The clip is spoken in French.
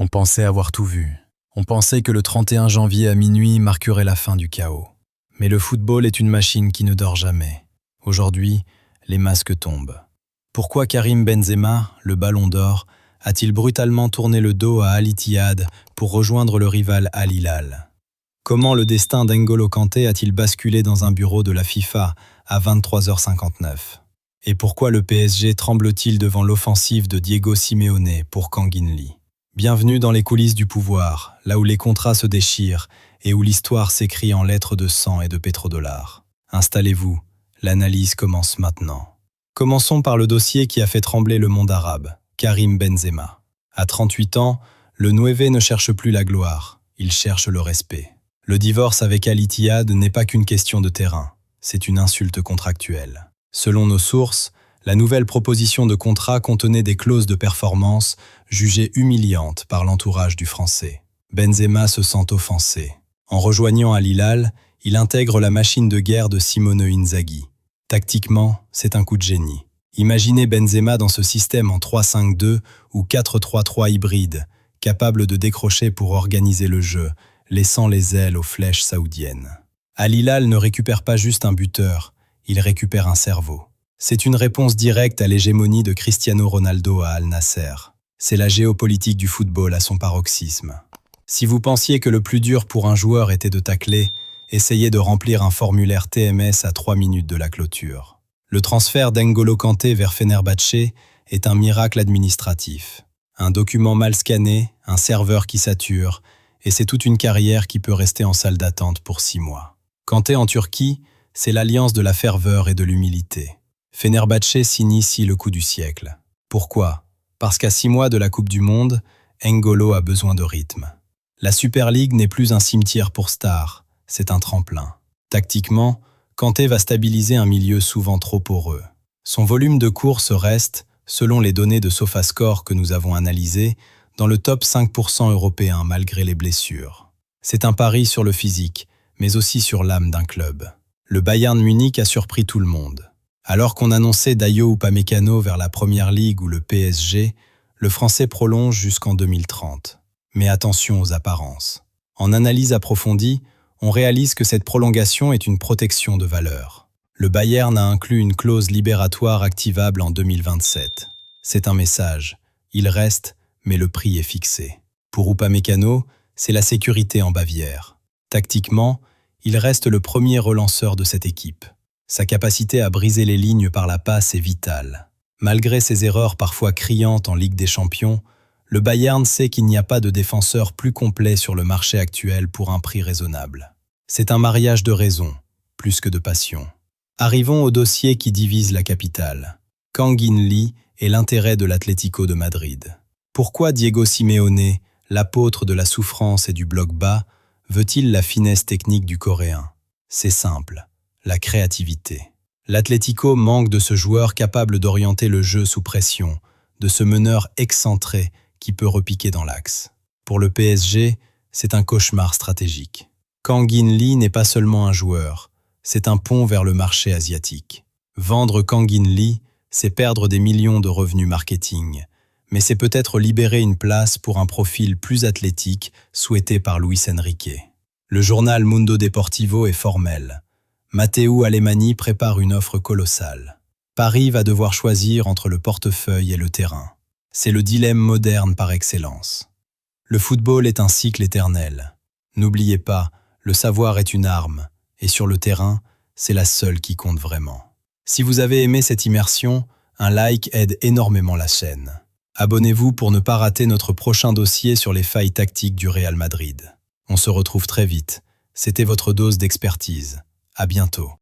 On pensait avoir tout vu. On pensait que le 31 janvier à minuit marquerait la fin du chaos. Mais le football est une machine qui ne dort jamais. Aujourd'hui, les masques tombent. Pourquoi Karim Benzema, le Ballon d'Or, a-t-il brutalement tourné le dos à Al Ittihad pour rejoindre le rival Al Hilal? Comment le destin d'N'Golo Kanté a-t-il basculé dans un bureau de la FIFA à 23h59? Et pourquoi le PSG tremble-t-il devant l'offensive de Diego Simeone pour Kang In-lee? Bienvenue dans les coulisses du pouvoir, là où les contrats se déchirent et où l'histoire s'écrit en lettres de sang et de pétrodollars. Installez-vous, l'analyse commence maintenant. Commençons par le dossier qui a fait trembler le monde arabe, Karim Benzema. À 38 ans, le Nouévé ne cherche plus la gloire, il cherche le respect. Le divorce avec Al Ittihad n'est pas qu'une question de terrain, c'est une insulte contractuelle. Selon nos sources, la nouvelle proposition de contrat contenait des clauses de performance jugées humiliantes par l'entourage du Français. Benzema se sent offensé. En rejoignant Al Hilal, il intègre la machine de guerre de Simone Inzaghi. Tactiquement, c'est un coup de génie. Imaginez Benzema dans ce système en 3-5-2 ou 4-3-3 hybride, capable de décrocher pour organiser le jeu, laissant les ailes aux flèches saoudiennes. Al Hilal ne récupère pas juste un buteur, il récupère un cerveau. C'est une réponse directe à l'hégémonie de Cristiano Ronaldo à Al Nasser. C'est la géopolitique du football à son paroxysme. Si vous pensiez que le plus dur pour un joueur était de tacler, essayez de remplir un formulaire TMS à 3 minutes de la clôture. Le transfert d'N'Golo Kanté vers Fenerbahçe est un miracle administratif. Un document mal scanné, un serveur qui sature, et c'est toute une carrière qui peut rester en salle d'attente pour 6 mois. Kanté en Turquie, c'est l'alliance de la ferveur et de l'humilité. Fenerbahçe signe ici le coup du siècle. Pourquoi? Parce qu'à 6 mois de la Coupe du Monde, N'Golo a besoin de rythme. La Super League n'est plus un cimetière pour stars, c'est un tremplin. Tactiquement, Kanté va stabiliser un milieu souvent trop poreux. Son volume de course reste, selon les données de SofaScore que nous avons analysées, dans le top 5% européen malgré les blessures. C'est un pari sur le physique, mais aussi sur l'âme d'un club. Le Bayern Munich a surpris tout le monde. Alors qu'on annonçait Dayo Upamecano vers la Première Ligue ou le PSG, le Français prolonge jusqu'en 2030. Mais attention aux apparences. En analyse approfondie, on réalise que cette prolongation est une protection de valeur. Le Bayern a inclus une clause libératoire activable en 2027. C'est un message. Il reste, mais le prix est fixé. Pour Upamecano, c'est la sécurité en Bavière. Tactiquement, il reste le premier relanceur de cette équipe. Sa capacité à briser les lignes par la passe est vitale. Malgré ses erreurs parfois criantes en Ligue des Champions, le Bayern sait qu'il n'y a pas de défenseur plus complet sur le marché actuel pour un prix raisonnable. C'est un mariage de raison, plus que de passion. Arrivons au dossier qui divise la capitale. Kang In-lee et l'intérêt de l'Atlético de Madrid. Pourquoi Diego Simeone, l'apôtre de la souffrance et du bloc bas, veut-il la finesse technique du Coréen? C'est simple. La créativité. L'Atlético manque de ce joueur capable d'orienter le jeu sous pression, de ce meneur excentré qui peut repiquer dans l'axe. Pour le PSG, c'est un cauchemar stratégique. Kang In-lee n'est pas seulement un joueur, c'est un pont vers le marché asiatique. Vendre Kang In-lee, c'est perdre des millions de revenus marketing, mais c'est peut-être libérer une place pour un profil plus athlétique souhaité par Luis Enrique. Le journal Mundo Deportivo est formel. Matteo Alemany prépare une offre colossale. Paris va devoir choisir entre le portefeuille et le terrain. C'est le dilemme moderne par excellence. Le football est un cycle éternel. N'oubliez pas, le savoir est une arme, et sur le terrain, c'est la seule qui compte vraiment. Si vous avez aimé cette immersion, un like aide énormément la chaîne. Abonnez-vous pour ne pas rater notre prochain dossier sur les failles tactiques du Real Madrid. On se retrouve très vite. C'était votre dose d'expertise. À bientôt.